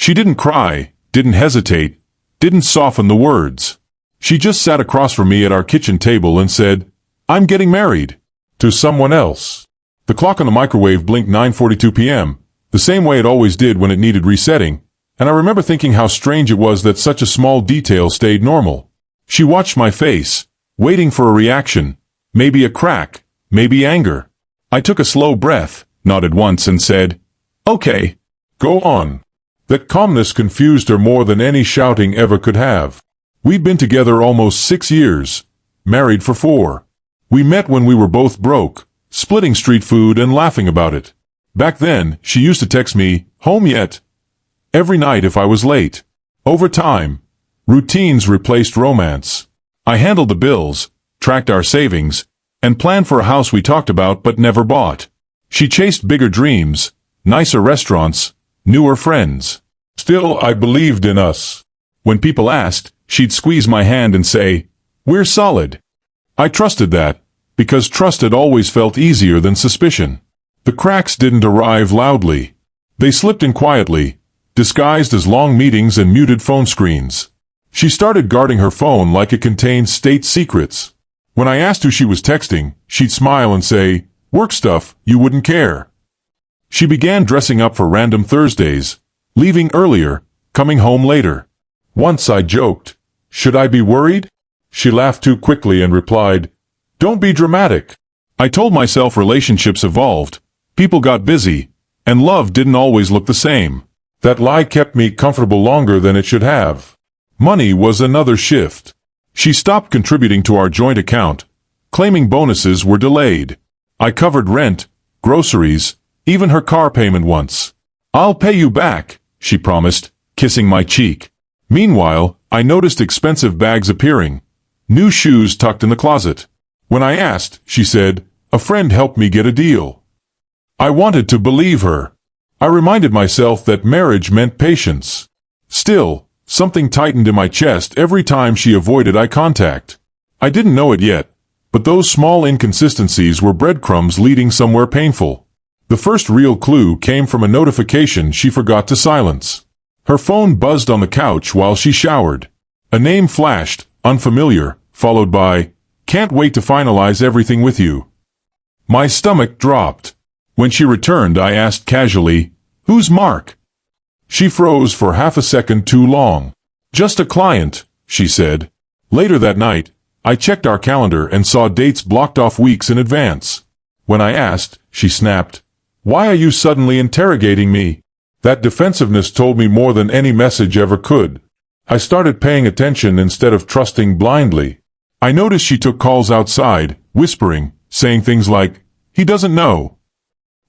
She didn't cry, didn't hesitate, didn't soften the words. She just sat across from me at our kitchen table and said, "I'm getting married. To someone else." The clock on the microwave blinked 9:42 p.m., the same way it always did when it needed resetting, and I remember thinking how strange it was that such a small detail stayed normal. She watched my face, waiting for a reaction, maybe a crack, maybe anger. I took a slow breath, nodded once and said, "Okay, go on." That calmness confused her more than any shouting ever could have. We'd been together almost 6 years, married for 4. We met when we were both broke, splitting street food and laughing about it. Back then, she used to text me, "Home yet?" every night if I was late. Over time, routines replaced romance. I handled the bills, tracked our savings, and planned for a house we talked about but never bought. She chased bigger dreams, nicer restaurants, newer friends. Still, I believed in us. When people asked, she'd squeeze my hand and say, "We're solid." I trusted that, because trust had always felt easier than suspicion. The cracks didn't arrive loudly. They slipped in quietly, disguised as long meetings and muted phone screens. She started guarding her phone like it contained state secrets. When I asked who she was texting, she'd smile and say, "Work stuff, you wouldn't care." She began dressing up for random Thursdays, leaving earlier, coming home later. Once I joked, "Should I be worried?" She laughed too quickly and replied, "Don't be dramatic." I told myself relationships evolved, people got busy, and love didn't always look the same. That lie kept me comfortable longer than it should have. Money was another shift. She stopped contributing to our joint account, claiming bonuses were delayed. I covered rent, groceries, even her car payment once. "I'll pay you back," she promised, kissing my cheek. Meanwhile, I noticed expensive bags appearing, new shoes tucked in the closet. When I asked, she said, "A friend helped me get a deal." I wanted to believe her. I reminded myself that marriage meant patience. Still, something tightened in my chest every time she avoided eye contact. I didn't know it yet, but those small inconsistencies were breadcrumbs leading somewhere painful. The first real clue came from a notification she forgot to silence. Her phone buzzed on the couch while she showered. A name flashed, unfamiliar, followed by, "Can't wait to finalize everything with you." My stomach dropped. When she returned, I asked casually, "Who's Mark?" She froze for half a second too long. "Just a client," she said. Later that night, I checked our calendar and saw dates blocked off weeks in advance. When I asked, she snapped, "Why are you suddenly interrogating me?" That defensiveness told me more than any message ever could. I started paying attention instead of trusting blindly. I noticed she took calls outside, whispering, saying things like, "He doesn't know."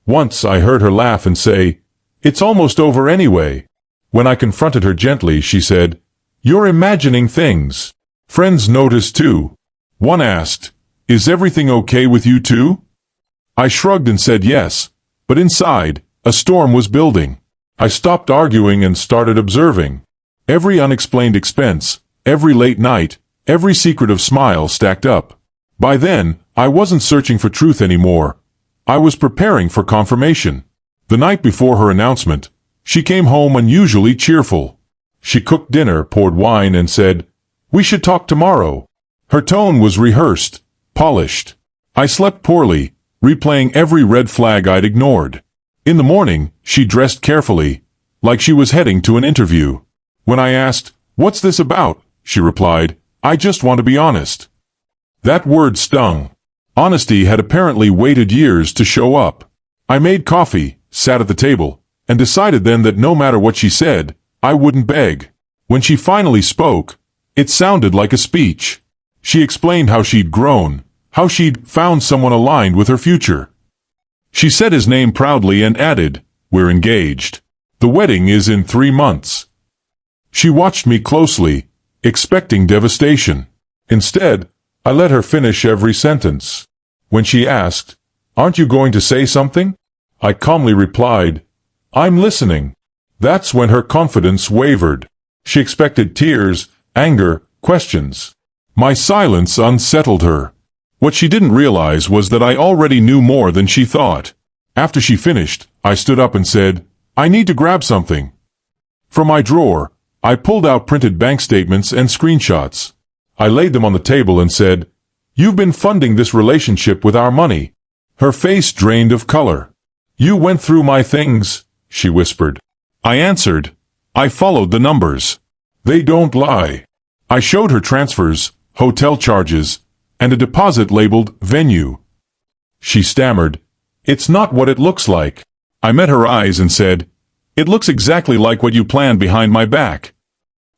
Once I heard her laugh and say, "It's almost over anyway." When I confronted her gently, she said, "You're imagining things." Friends noticed too. One asked, "Is everything okay with you too?" I shrugged and said yes, but inside, a storm was building. I stopped arguing and started observing. Every unexplained expense, every late night, every secretive smile stacked up. By then, I wasn't searching for truth anymore. I was preparing for confirmation. The night before her announcement, she came home unusually cheerful. She cooked dinner, poured wine, and said, "We should talk tomorrow." Her tone was rehearsed, polished. I slept poorly, replaying every red flag I'd ignored. In the morning, she dressed carefully, like she was heading to an interview. When I asked, "What's this about?" she replied, "I just want to be honest." That word stung. Honesty had apparently waited years to show up. I made coffee, sat at the table, and decided then that no matter what she said, I wouldn't beg. When she finally spoke, it sounded like a speech. She explained how she'd grown, how she'd found someone aligned with her future. She said his name proudly and added, "We're engaged. The wedding is in 3 months." She watched me closely, expecting devastation. Instead, I let her finish every sentence. When she asked, "Aren't you going to say something?" I calmly replied, "I'm listening." That's when her confidence wavered. She expected tears, anger, questions. My silence unsettled her. What she didn't realize was that I already knew more than she thought. After she finished, I stood up and said, "I need to grab something." From my drawer, I pulled out printed bank statements and screenshots. I laid them on the table and said, "You've been funding this relationship with our money." Her face drained of color. "You went through my things," she whispered. I answered, "I followed the numbers. They don't lie." I showed her transfers, hotel charges, and a deposit labeled venue. She stammered, "It's not what it looks like." I met her eyes and said, "It looks exactly like what you planned behind my back."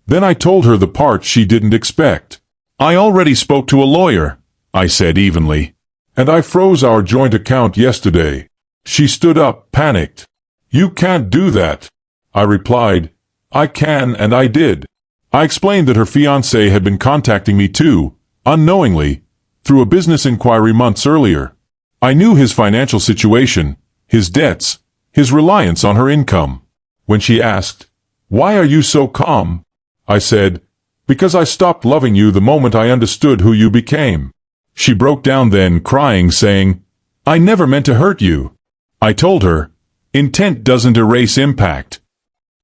Then I told her the part she didn't expect. "I already spoke to a lawyer," I said evenly. "And I froze our joint account yesterday." She stood up, panicked. "You can't do that." I replied, "I can, and I did." I explained that her fiancé had been contacting me too, unknowingly, through a business inquiry months earlier. I knew his financial situation, his debts, his reliance on her income. When she asked, "Why are you so calm?" I said, "Because I stopped loving you the moment I understood who you became." She broke down then, crying, saying, "I never meant to hurt you." I told her, "Intent doesn't erase impact.